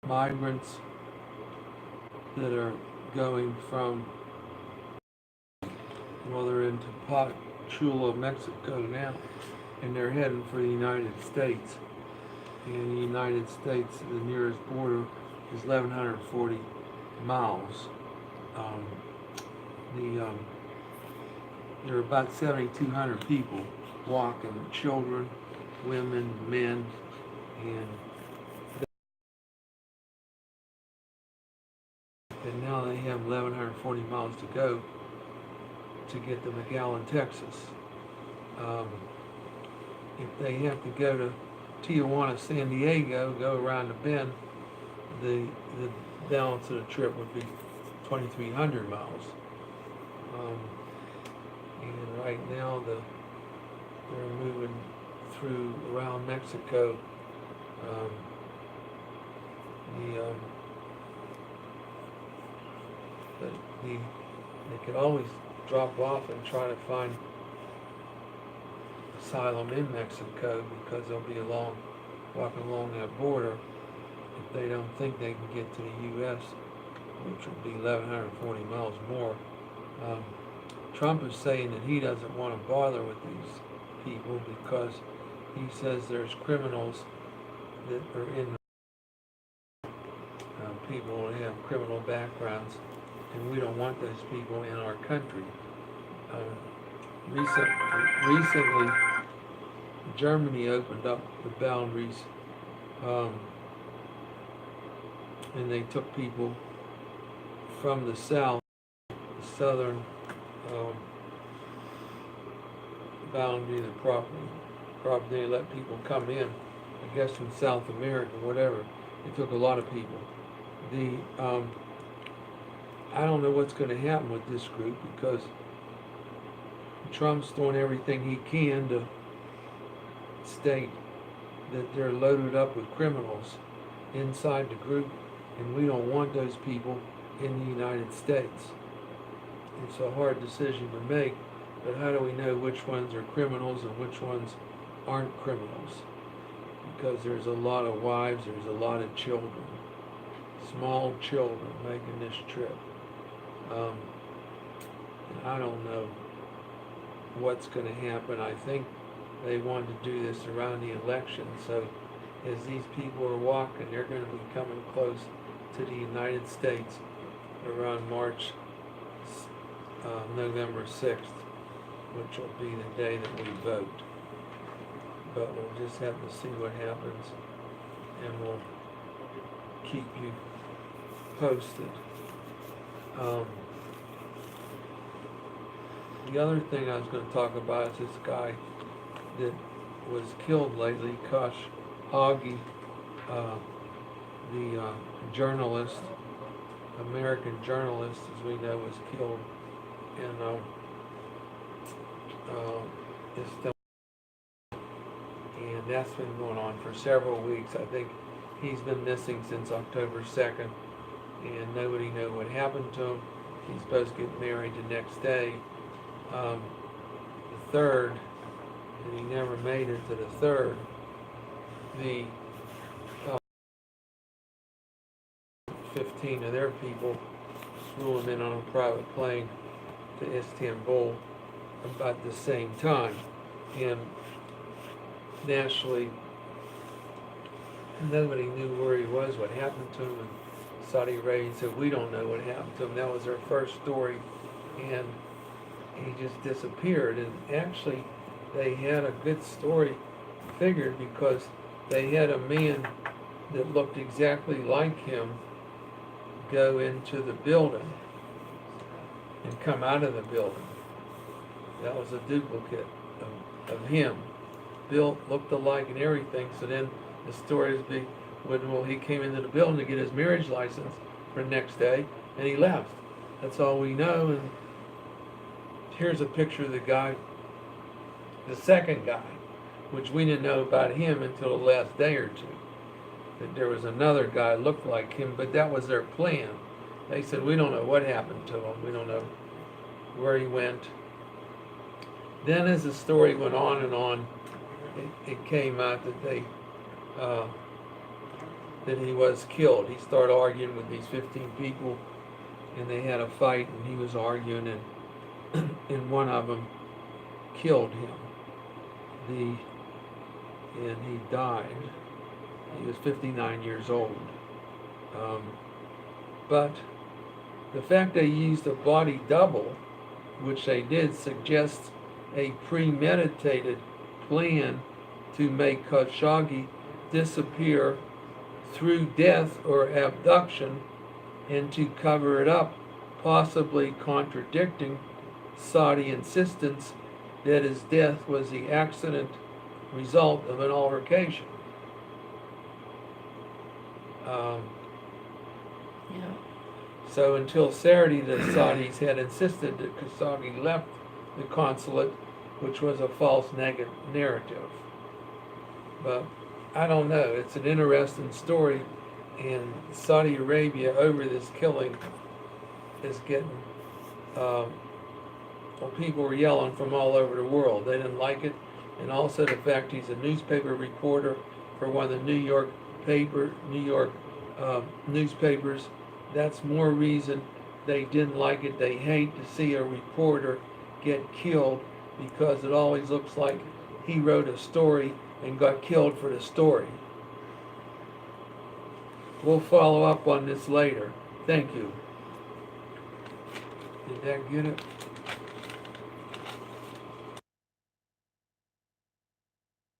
migrants that are going from, well, they're in Tapachula, Mexico now, and they're heading for the United States. And the United States, the nearest border is 1,140 miles. Um, there are about 7,200 people walking, children, women, men, and now they have 1,140 miles to go to get to McAllen, Texas. Um, if they have to go to Tijuana, San Diego, go around the bend, the balance of the trip would be 2,300 miles. And right now they're moving through around Mexico. Um, they could always drop off and try to find asylum in Mexico because they'll be walking along that border if they don't think they can get to the U.S., which would be 1,140 miles more. Trump is saying that he doesn't want to bother with these people because he says there's criminals that are in people who have criminal backgrounds, and we don't want those people in our country. Recently, Germany opened up the boundaries, and they took people from the south, the southern boundary, the property. They let people come in, I guess from South America, whatever. They took a lot of people. I don't know what's going to happen with this group because Trump's doing everything he can to state that they're loaded up with criminals inside the group, and we don't want those people in the United States. It's a hard decision to make, but how do we know which ones are criminals and which ones aren't criminals? Because there's a lot of wives, there's a lot of children, small children making this trip. And I don't know what's going to happen. I think they wanted to do this around the election, so as these people are walking, they're going to be coming close to the United States around November 6th, which will be the day that we vote. But we'll just have to see what happens, and we'll keep you posted. The other thing I was going to talk about is this guy that was killed lately, Khashoggi, the journalist, American journalist, as we know, was killed in Istanbul. And that's been going on for several weeks. I think he's been missing since October 2nd, and nobody knows what happened to him. He's supposed to get married the next day, the 3rd, and he never made it to the 3rd. The 15 of their people flew him in on a private plane to Istanbul about the same time. And nationally, nobody knew where he was, what happened to him, and Saudi Arabia said, we don't know what happened to him. That was their first story, and he just disappeared. And actually, they had a good story figured because they had a man that looked exactly like him go into the building and come out of the building. That was a duplicate of him. Built, looked alike and everything. So then the stories be well, he came into the building to get his marriage license for the next day, and he left. That's all we know. And here's a picture of the guy, the second guy, which we didn't know about him until the last day or two. That there was another guy looked like him, but that was their plan. They said, we don't know what happened to him. We don't know where he went. Then as the story went on and on, it came out that that he was killed. He started arguing with these 15 people, and they had a fight, and he was arguing, and one of them killed him. And he died. He was 59 years old. But the fact they used a body double, which they did, suggests a premeditated plan to make Khashoggi disappear through death or abduction and to cover it up, possibly contradicting Saudi insistence that his death was the accident result of an altercation. Yeah. So until Saturday, the Saudis had insisted that Khashoggi left the consulate, which was a false narrative. But I don't know. It's an interesting story, and Saudi Arabia over this killing is getting. Well, people were yelling from all over the world. They didn't like it, and also the fact he's a newspaper reporter for one of the New York newspapers. That's more reason they didn't like it. They hate to see a reporter get killed because it always looks like he wrote a story and got killed for the story. We'll follow up on this later. Thank you. Did that get it?